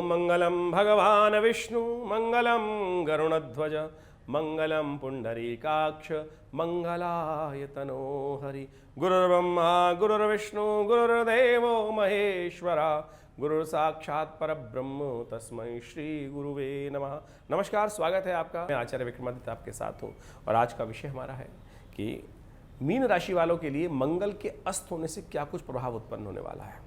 मंगलम भगवान विष्णु मंगलम गरुणध्वज मंगलम पुंडरीकाक्ष मंगलाय तनो हरि। गुरुर्ब्रह्मा गुरुर्विष्णु गुरुर्देवो महेश्वरा गुरु साक्षात परब्रह्म तस्मै श्री गुरुवे नमः। नमस्कार, स्वागत है आपका। मैं आचार्य विक्रमादित्य आपके साथ हूँ और आज का विषय हमारा है कि मीन राशि वालों के लिए मंगल के अस्त होने से क्या कुछ प्रभाव उत्पन्न होने वाला है।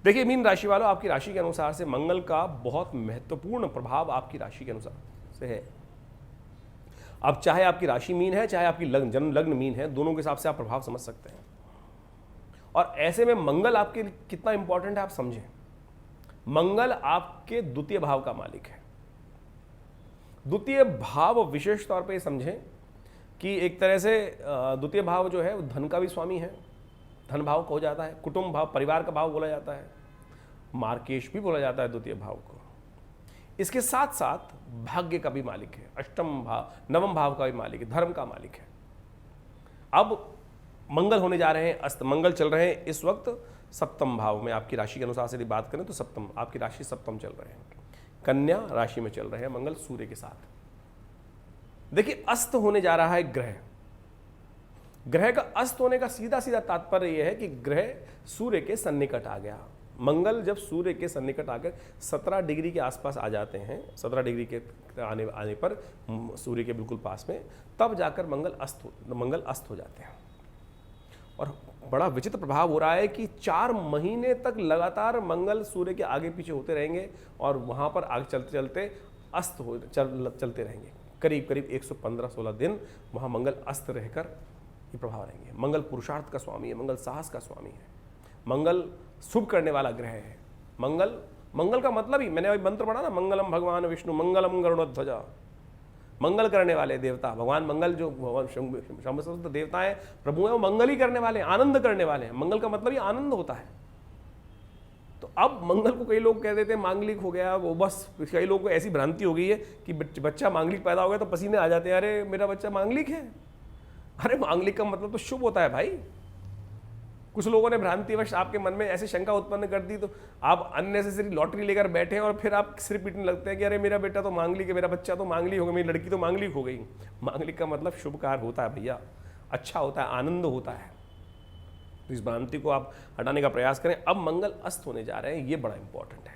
देखिए, मीन राशि वालों, आपकी राशि के अनुसार से मंगल का बहुत महत्वपूर्ण प्रभाव आपकी राशि के अनुसार से है। अब चाहे आपकी राशि मीन है, चाहे आपकी जन्म लग्न मीन है, दोनों के हिसाब से आप प्रभाव समझ सकते हैं। और ऐसे में मंगल आपके लिए कितना इंपॉर्टेंट है आप समझें। मंगल आपके द्वितीय भाव का मालिक है। द्वितीय भाव विशेष तौर पे समझें कि एक तरह से द्वितीय भाव जो है वो धन का भी स्वामी है। धन भाव कहा जाता है, कुटुंब भाव, परिवार का भाव बोला जाता है, मार्केश भी बोला जाता है द्वितीय भाव को। इसके साथ साथ भाग्य का भी मालिक है, अष्टम भाव, नवम भाव का भी मालिक है, धर्म का मालिक है। अब मंगल होने जा रहे हैं अस्त। मंगल चल रहे हैं इस वक्त सप्तम भाव में। आपकी राशि के अनुसार से यदि बात करें तो सप्तम, आपकी राशि सप्तम चल रहे हैं, कन्या राशि में चल रहे हैं मंगल सूर्य के साथ। देखिए, अस्त होने जा रहा है ग्रह। ग्रह का अस्त होने का सीधा सीधा तात्पर्य यह है कि ग्रह सूर्य के सन्निकट आ गया। मंगल जब सूर्य के सन्निकट आकर 17 डिग्री के आसपास आ जाते हैं, 17 डिग्री के आने पर सूर्य के बिल्कुल पास में, तब जाकर मंगल अस्त हो जाते हैं। और बड़ा विचित्र प्रभाव हो रहा है कि 4 महीने तक लगातार मंगल सूर्य के आगे पीछे होते रहेंगे और वहां पर आगे चलते चलते चलते रहेंगे। करीब करीब 115-16 दिन वहां मंगल अस्त रहकर ये प्रभाव रहेंगे। मंगल पुरुषार्थ का स्वामी है, मंगल साहस का स्वामी है, मंगल शुभ करने वाला ग्रह है। मंगल का मतलब ही, मैंने अभी मंत्र पढ़ा ना, मंगलम भगवान विष्णु मंगलम गरुड़ध्वजा, मंगल करने वाले देवता भगवान मंगल, जो समस्त देवता है, प्रभु है, वो मंगल ही करने वाले, आनंद करने वाले हैं। मंगल का मतलब ही आनंद होता है। तो अब मंगल को कई लोग कह देते हैं मांगलिक हो गया वो, बस कई लोगों को ऐसी भ्रांति हो गई है कि बच्चा मांगलिक पैदा हो गया तो पसीने आ जाते हैं, अरे मेरा बच्चा मांगलिक है। अरे मांगलिक का मतलब तो शुभ होता है भाई। कुछ लोगों ने भ्रांतिवश आपके मन में ऐसी शंका उत्पन्न कर दी तो आप अननेसेसरी लॉटरी लेकर बैठे हैं और फिर आप सिर पीटने लगते हैं कि अरे मेरा बेटा तो मांगलिक है, मेरा बच्चा तो मांगलिक हो गया, मेरी लड़की तो मांगलिक हो गई। मांगलिक का मतलब शुभ कार्य होता है भैया, अच्छा होता है, आनंद होता है। तो इस भ्रांति को आप हटाने का प्रयास करें। अब मंगल अस्त होने जा रहे हैं, ये बड़ा इंपॉर्टेंट है।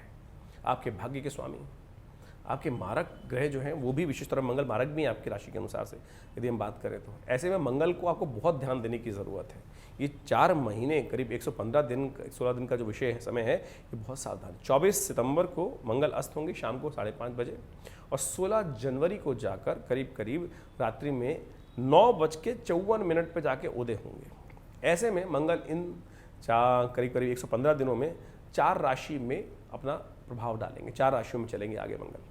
आपके भाग्य के स्वामी, आपके मारक ग्रह जो हैं वो भी विशेष तरह मंगल मारक भी हैं आपकी राशि के अनुसार से यदि हम बात करें तो। ऐसे में मंगल को आपको बहुत ध्यान देने की ज़रूरत है। ये 4 महीने करीब 115 दिन 16 दिन का जो विषय है, समय है, ये बहुत सावधान। 24 सितंबर को मंगल अस्त होंगे शाम को 5:30 बजे और 16 जनवरी को जाकर करीब करीब रात्रि में 9:54 पर जाके उदय होंगे। ऐसे में मंगल इन करीब करीब 115 दिनों में 4 राशि में अपना प्रभाव डालेंगे, 4 राशियों में चलेंगे आगे मंगल।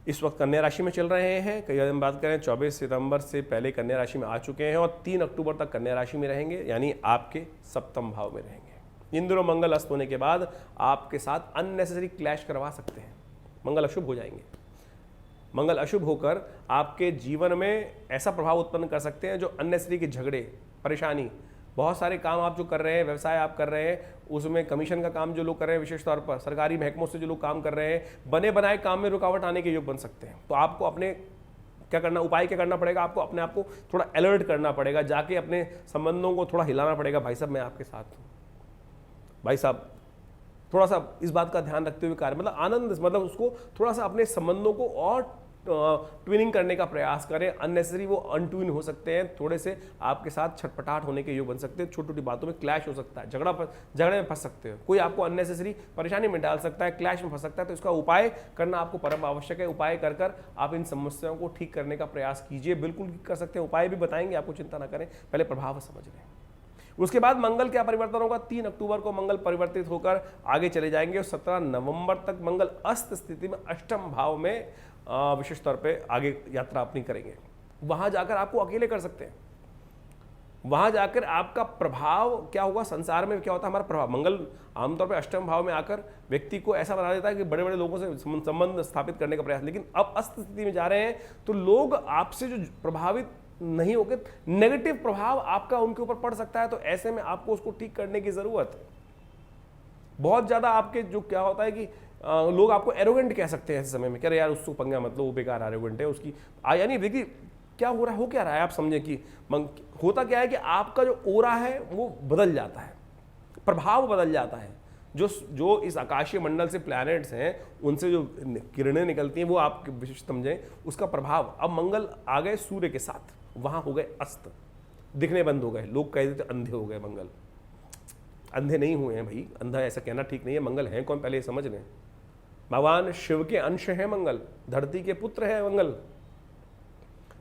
इस वक्त कन्या राशि में चल रहे हैं। कई हम बात करें 24 सितंबर से पहले कन्या राशि में आ चुके हैं और 3 अक्टूबर तक कन्या राशि में रहेंगे, यानी आपके सप्तम भाव में रहेंगे। इन दिनों मंगल अस्त होने के बाद आपके साथ अननेसेसरी क्लैश करवा सकते हैं। मंगल अशुभ हो जाएंगे। मंगल अशुभ होकर आपके जीवन में ऐसा प्रभाव उत्पन्न कर सकते हैं जो अननेसेसरी के झगड़े, परेशानी, बहुत सारे काम आप जो कर रहे हैं, व्यवसाय आप कर रहे हैं, उसमें कमीशन का काम जो लोग कर रहे हैं, विशेष तौर पर सरकारी महकमों से जो लोग काम कर रहे हैं, बने बनाए काम में रुकावट आने के योग बन सकते हैं। तो आपको अपने उपाय क्या करना पड़ेगा, आपको अपने आप को थोड़ा अलर्ट करना पड़ेगा, जाके अपने संबंधों को थोड़ा हिलाना पड़ेगा। भाई साहब मैं आपके साथ हूँ, भाई साहब थोड़ा सा इस बात का ध्यान रखते हुए कार्य, मतलब आनंद, मतलब उसको थोड़ा सा अपने संबंधों को और ट्विनिंग करने का प्रयास करें। अननेसेसरी वो अनट्विन हो सकते हैं, थोड़े से आपके साथ छटपटाहट होने के योग बन सकते हैं, छोटी छोटी बातों में क्लैश हो सकता है, झगड़े में फंस सकते हो, कोई आपको अननेसेसरी परेशानी में डाल सकता है, क्लैश में फंस सकता है। तो इसका उपाय करना आपको परम आवश्यक है। उपाय कर आप इन समस्याओं को ठीक करने का प्रयास कीजिए, बिल्कुल कर सकते हैं। उपाय भी बताएंगे आपको, चिंता ना करें, पहले प्रभाव समझ लें। उसके बाद मंगल क्या परिवर्तन होगा, 3 अक्टूबर को मंगल परिवर्तित होकर आगे चले जाएंगे और 17 नवंबर तक मंगल अस्त स्थिति में अष्टम भाव में विशेष तौर पे आगे यात्रा अपनी करेंगे। वहां जाकर आपको अकेले कर सकते हैं। वहां जाकर आपका प्रभाव क्या होगा, संसार में क्या होता है हमारा प्रभाव। मंगल आमतौर पे अष्टम भाव में आकर व्यक्ति को ऐसा बना देता है कि बड़े बड़े लोगों से संबंध स्थापित करने का प्रयास, लेकिन अब अस्त स्थिति में जा रहे हैं तो लोग आपसे जो प्रभावित नहीं होकर नेगेटिव प्रभाव आपका उनके ऊपर पड़ सकता है। तो ऐसे में आपको उसको ठीक करने की जरूरत है। बहुत ज़्यादा आपके जो क्या होता है कि लोग आपको एरोगेंट कह सकते हैं ऐसे समय में, कह रहे यार उसको पंगा मतलब वो बेकार एरोगेंट है उसकी यानी देखिए क्या हो रहा है, हो क्या रहा है आप समझे कि होता क्या है कि आपका जो ओरा है वो बदल जाता है, प्रभाव बदल जाता है। जो इस आकाशीय मंडल से प्लैनेट्स हैं उनसे जो किरणें निकलती हैं वो आप विशिष्ट समझें उसका प्रभाव। अब मंगल आ गए सूर्य के साथ, वहां हो गए अस्त, दिखने बंद हो गए, लोग कह देते अंधे हो गए। मंगल अंधे नहीं हुए हैं भाई, अंधा ऐसा कहना ठीक नहीं है। मंगल है कौन पहले समझ लें। भगवान शिव के अंश है मंगल, धरती के पुत्र है मंगल,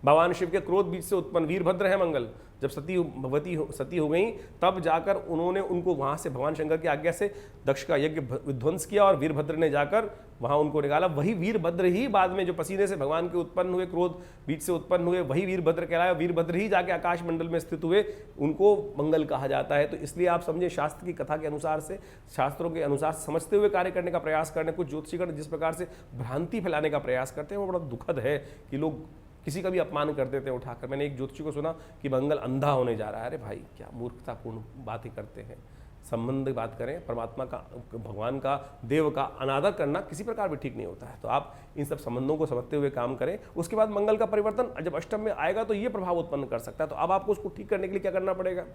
भगवान शिव के क्रोध बीज से उत्पन्न वीरभद्र है मंगल। जब सती हो गई तब जाकर उन्होंने उनको वहां से भगवान शंकर की आज्ञा से दक्ष का यज्ञ विध्वंस किया और वीरभद्र ने जाकर वहां उनको निकाला। वही वीरभद्र ही बाद में जो पसीने से भगवान के उत्पन्न हुए, क्रोध बीज से उत्पन्न हुए, वही वीरभद्र कहलाया। वीरभद्र ही जाके आकाश मंडल में स्थित हुए, उनको मंगल कहा जाता है। तो इसलिए आप समझे शास्त्र की कथा के अनुसार से, शास्त्रों के अनुसार समझते हुए कार्य करने का प्रयास करने। कुछ ज्योतिषीगण जिस प्रकार से भ्रांति फैलाने का प्रयास करते हैं वो बड़ा दुखद है कि लोग किसी का भी अपमान कर देते हैं उठाकर। मैंने एक ज्योतिषी को सुना कि मंगल अंधा होने जा रहा है। अरे भाई क्या मूर्खतापूर्ण बातें करते हैं। संबंध की बात करें, परमात्मा का, भगवान का, देव का अनादर करना किसी प्रकार भी ठीक नहीं होता है। तो आप इन सब संबंधों को समझते हुए काम करें। उसके बाद मंगल का परिवर्तन जब अष्टम में आएगा तो ये प्रभाव उत्पन्न कर सकता है। तो अब आपको उसको ठीक करने के लिए क्या करना पड़ेगा?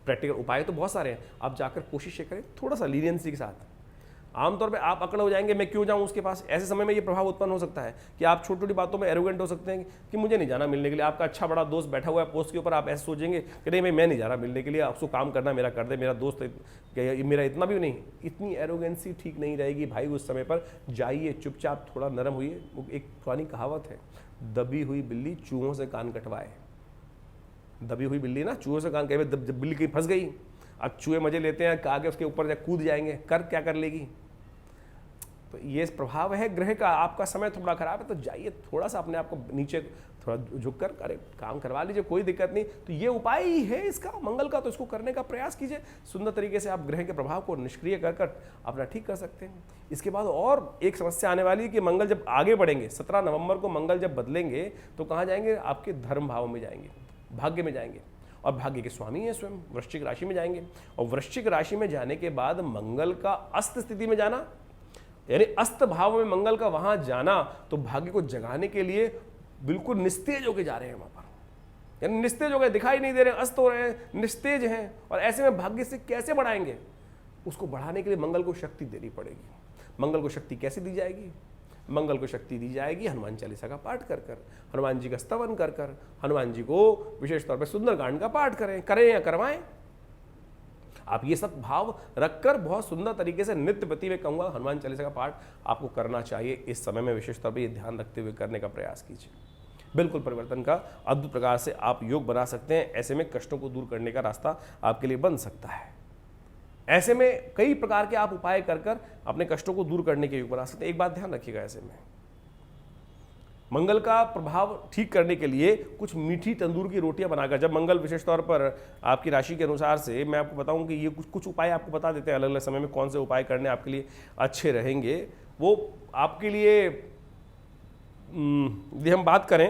प्रैक्टिकल उपाय तो बहुत सारे हैं, आप जाकर कोशिश करें थोड़ा सा लीनियंसी के साथ। आमतौर पे आप अकड़ हो जाएंगे, मैं क्यों जाऊं उसके पास। ऐसे समय में ये प्रभाव उत्पन्न हो सकता है कि आप छोटी छोटी बातों में एरोगेंट हो सकते हैं कि मुझे नहीं जाना मिलने के लिए। आपका अच्छा बड़ा दोस्त बैठा हुआ है पोस्ट के ऊपर, आप ऐसे सोचेंगे कि नहीं भाई मैं नहीं जा रहा मिलने के लिए, आपको काम करना मेरा कर दे, मेरा दोस्त मेरा इतना भी नहीं। इतनी एरोगेंसी ठीक नहीं रहेगी भाई। उस समय पर जाइए, चुपचाप थोड़ा नरम हुई। एक पुरानी कहावत है, दबी हुई बिल्ली चूहों से कान कटवाए। दबी हुई बिल्ली ना चूहों से कान, कहे जब बिल्ली कहीं फंस गई, अब चूहे मजे लेते हैं, आगे उसके ऊपर कूद जाएंगे, क्या कर लेगी। तो ये प्रभाव है ग्रह का। आपका समय थोड़ा खराब है तो जाइए थोड़ा सा अपने आप को नीचे थोड़ा झुक कर करे काम करवा लीजिए, कोई दिक्कत नहीं। तो ये उपाय ही है इसका मंगल का, तो इसको करने का प्रयास कीजिए। सुंदर तरीके से आप ग्रह के प्रभाव को निष्क्रिय कर अपना ठीक कर सकते हैं। इसके बाद और एक समस्या आने वाली है कि मंगल जब आगे बढ़ेंगे, 17 नवंबर को मंगल जब बदलेंगे तो कहाँ जाएंगे? आपके धर्म भाव में जाएंगे, भाग्य में जाएंगे। और भाग्य के स्वामी है स्वयं, वृश्चिक राशि में जाएंगे। और वृश्चिक राशि में जाने के बाद मंगल का अस्त स्थिति में जाना, यानी अस्त भाव में मंगल का वहां जाना, तो भाग्य को जगाने के लिए बिल्कुल निस्तेज होके जा रहे हैं वहां पर। यानी निस्तेज हो गए, दिखाई नहीं दे रहे, अस्त हो रहे हैं, निस्तेज हैं। और ऐसे में भाग्य से कैसे बढ़ाएंगे? उसको बढ़ाने के लिए मंगल को शक्ति देनी पड़ेगी। मंगल को शक्ति कैसे दी जाएगी? मंगल को शक्ति दी जाएगी हनुमान चालीसा का पाठ कर कर, हनुमान जी का स्तवन कर कर, हनुमान जी को विशेष तौर पर सुंदरकांड का पाठ करें या करवाएं। आप ये सब भाव रखकर बहुत सुंदर तरीके से नित्य प्रति में कहूँगा हनुमान चालीसा का पाठ आपको करना चाहिए। इस समय में विशेष तौर पर ये ध्यान रखते हुए करने का प्रयास कीजिए। बिल्कुल परिवर्तन का अद्भुत प्रकार से आप योग बना सकते हैं। ऐसे में कष्टों को दूर करने का रास्ता आपके लिए बन सकता है। ऐसे में कई प्रकार के आप उपाय कर कर अपने कष्टों को दूर करने के योग बना सकते हैं। एक बात ध्यान रखिएगा, ऐसे में मंगल का प्रभाव ठीक करने के लिए कुछ मीठी तंदूर की रोटियां बनाकर, जब मंगल विशेष तौर पर आपकी राशि के अनुसार से मैं आपको बताऊं कि ये कुछ उपाय आपको बता देते हैं अलग अलग समय में कौन से उपाय करने आपके लिए अच्छे रहेंगे। वो आपके लिए यदि हम बात करें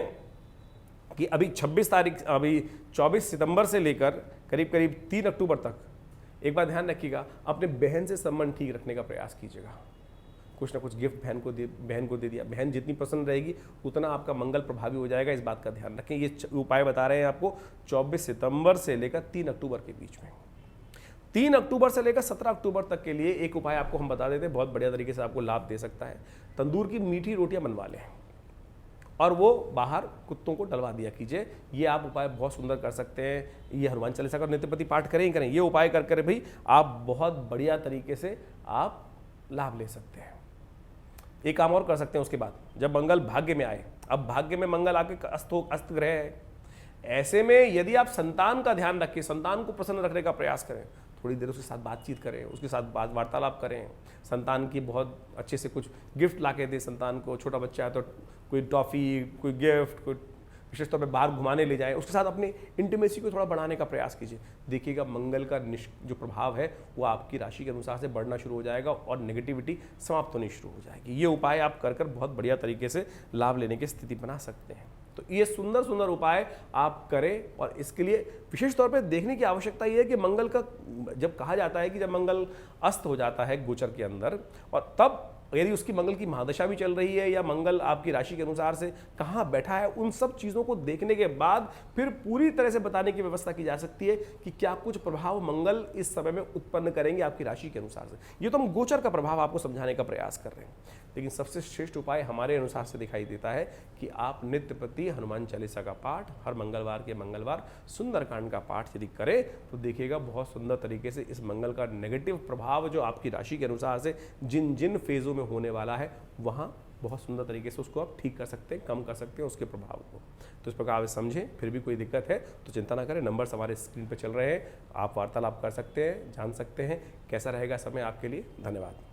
कि अभी 26 तारीख, अभी 24 सितंबर से लेकर करीब करीब 3 अक्टूबर तक, एक बात ध्यान रखिएगा, अपने बहन से संबंध ठीक रखने का प्रयास कीजिएगा। कुछ ना कुछ गिफ्ट बहन को दे दिया। बहन जितनी पसंद रहेगी उतना आपका मंगल प्रभावी हो जाएगा। इस बात का ध्यान रखें। ये उपाय बता रहे हैं आपको 24 सितंबर से लेकर 3 अक्टूबर के बीच में। 3 अक्टूबर से लेकर 17 अक्टूबर तक के लिए एक उपाय आपको हम बता देते हैं, बहुत बढ़िया तरीके से आपको लाभ दे सकता है। तंदूर की मीठी रोटियां बनवा लें और वो बाहर कुत्तों को डलवा दिया कीजिए। ये आप उपाय बहुत सुंदर कर सकते हैं। ये हनुमान चालीसा का नित्यप्रति पाठ करें ही करें। ये उपाय कर भाई आप बहुत बढ़िया तरीके से आप लाभ ले सकते हैं। एक काम और कर सकते हैं उसके बाद, जब मंगल भाग्य में आए, अब भाग्य में मंगल आके अस्त ग्रह है, ऐसे में यदि आप संतान का ध्यान रखें, संतान को प्रसन्न रखने का प्रयास करें, थोड़ी देर उसके साथ बातचीत करें, उसके साथ वार्तालाप करें, संतान की बहुत अच्छे से कुछ गिफ्ट ला के दें संतान को। छोटा बच्चा है तो कोई टॉफ़ी, कोई गिफ्ट, कोई विशेष तौर पर बाहर घुमाने ले जाए, उसके साथ अपनी इंटीमेसी को थोड़ा बढ़ाने का प्रयास कीजिए। देखिएगा मंगल का जो प्रभाव है वो आपकी राशि के अनुसार से बढ़ना शुरू हो जाएगा और नेगेटिविटी समाप्त होनी शुरू हो जाएगी। ये उपाय आप कर बहुत बढ़िया तरीके से लाभ लेने की स्थिति बना सकते हैं। तो ये सुंदर सुंदर उपाय आप करें। और इसके लिए विशेष तौर पे देखने की आवश्यकता ये है कि मंगल का जब कहा जाता है कि जब मंगल अस्त हो जाता है गोचर के अंदर, और तब यदि उसकी मंगल की महादशा भी चल रही है या मंगल आपकी राशि के अनुसार से कहाँ बैठा है, उन सब चीज़ों को देखने के बाद फिर पूरी तरह से बताने की व्यवस्था की जा सकती है कि क्या कुछ प्रभाव मंगल इस समय में उत्पन्न करेंगे आपकी राशि के अनुसार से। ये तो हम गोचर का प्रभाव आपको समझाने का प्रयास कर रहे हैं, लेकिन सबसे श्रेष्ठ उपाय हमारे अनुसार से दिखाई देता है कि आप नित्य प्रति हनुमान चालीसा का पाठ हर मंगलवार के मंगलवार सुंदरकांड का पाठ यदि करें तो देखिएगा बहुत सुंदर तरीके से इस मंगल का नेगेटिव प्रभाव जो आपकी राशि के अनुसार से जिन जिन फेजों में होने वाला है वहाँ बहुत सुंदर तरीके से उसको आप ठीक कर सकते हैं, कम कर सकते हैं उसके प्रभाव को। तो इस प्रकार आप समझें। फिर भी कोई दिक्कत है तो चिंता ना करें, नंबर्स हमारे स्क्रीन पर चल रहे हैं, आप वार्तालाप कर सकते हैं, जान सकते हैं कैसा रहेगा समय आपके लिए। धन्यवाद।